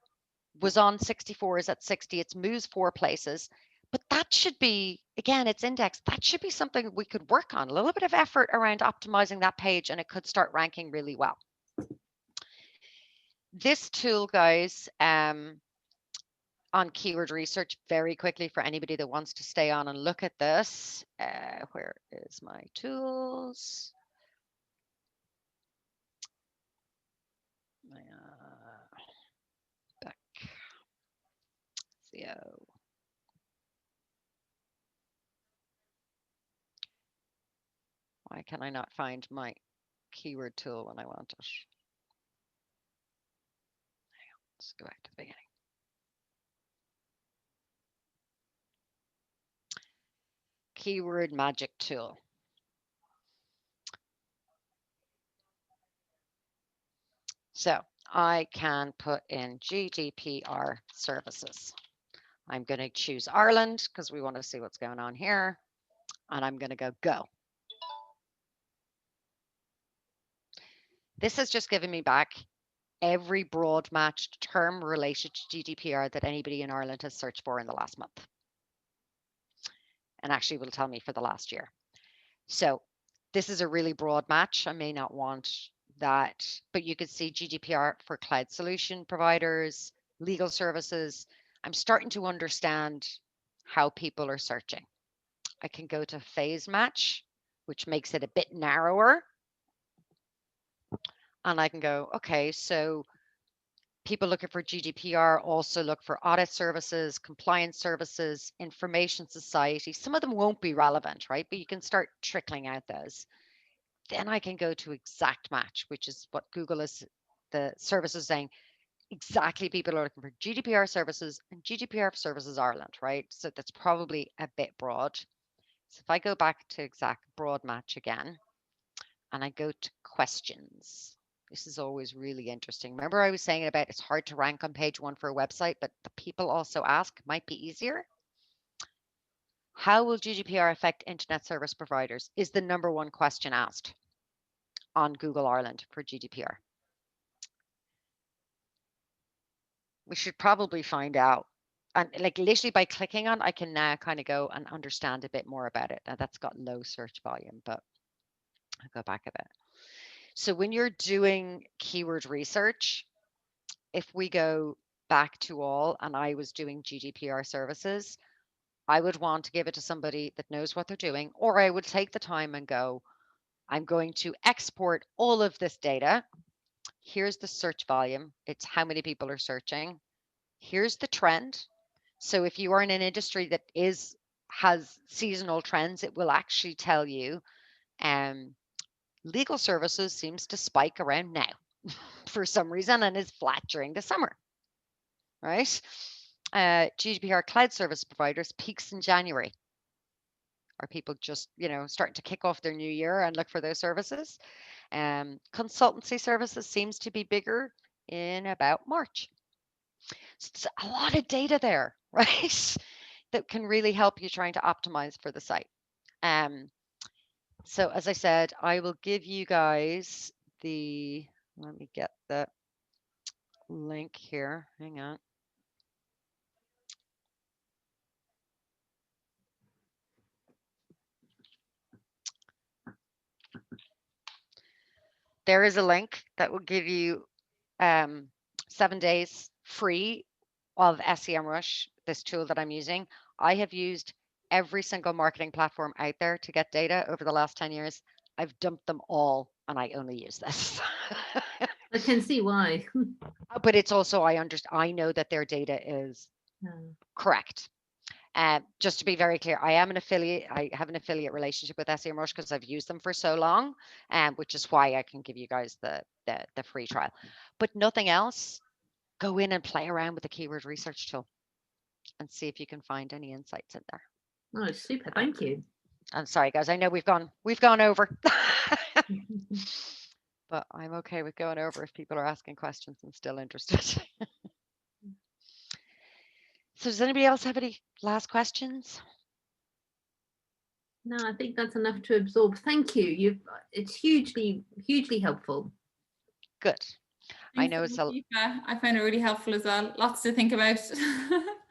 Was on 64, is at 60, it's moves 4 places, but that should be, again, it's indexed. That should be something we could work on, a little bit of effort around optimizing that page, and it could start ranking really well. This tool, guys, on keyword research, very quickly for anybody that wants to stay on and look at this. Where is my tools? Back. SEO. Why can I not find my keyword tool when I want it? Let's go back to the beginning. Keyword magic tool. So I can put in GDPR services. I'm going to choose Ireland because we want to see what's going on here. And I'm going to go. This has just given me back every broad matched term related to GDPR that anybody in Ireland has searched for in the last month. And actually will tell me for the last year. So this is a really broad match. I may not want that, but you could see GDPR for cloud solution providers, legal services. I'm starting to understand how people are searching. I can go to phase match, which makes it a bit narrower. And I can go, okay, so people looking for GDPR also look for audit services, compliance services, information society. Some of them won't be relevant, right? But you can start trickling out those. Then I can go to exact match, which is what Google is, the service is saying. Exactly, people are looking for GDPR services and GDPR services Ireland, right? So that's probably a bit broad. So if I go back to exact broad match again, and I go to questions, this is always really interesting. Remember I was saying about it's hard to rank on page 1 for a website, but the people also ask might be easier. How will GDPR affect internet service providers is the #1 question asked on Google Ireland for GDPR. We should probably find out. And like literally by clicking on, I can now kind of go and understand a bit more about it. Now that's got low search volume, but I'll go back a bit. So when you're doing keyword research, if we go back to all and I was doing GDPR services, I would want to give it to somebody that knows what they're doing, or I would take the time and go, I'm going to export all of this data. Here's the search volume. It's how many people are searching. Here's the trend. So if you are in an industry that has seasonal trends, it will actually tell you legal services seems to spike around now for some reason and is flat during the summer, right? GDPR cloud service providers peaks in January. Are people just, starting to kick off their new year and look for those services? Consultancy services seems to be bigger in about March. So it's a lot of data there, right? That can really help you trying to optimize for the site. So as I said, I will give you guys let me get the link here. Hang on. There is a link that will give you 7 days free of SEMrush, this tool that I'm using. I have used every single marketing platform out there to get data over the last 10 years. I've dumped them all and I only use this. I can see why. But it's also, I know that their data is correct. Just to be very clear, I have an affiliate relationship with SEMrush because I've used them for so long, which is why I can give you guys the free trial. But nothing else, go in and play around with the keyword research tool and see if you can find any insights in there. Oh, super. Thank you. I'm sorry, guys. I know we've gone over. But I'm okay with going over if people are asking questions and still interested. So does anybody else have any last questions? No, I think that's enough to absorb. Thank you. It's hugely helpful. Good. Thanks I know it's a. I find it really helpful as well. Lots to think about.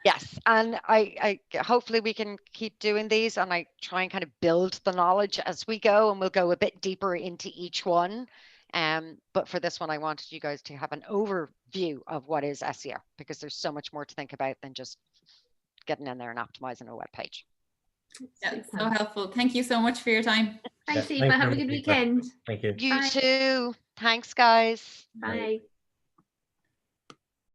Yes, and I hopefully we can keep doing these, and I try and kind of build the knowledge as we go, and we'll go a bit deeper into each one. But for this one, I wanted you guys to have an overview of what is SEO, because there's so much more to think about than just getting in there and optimizing a web page. Yeah, so helpful. Thank you so much for your time. Thanks, Eva. Have a good weekend. Thank you. You too. Thanks, guys. Bye.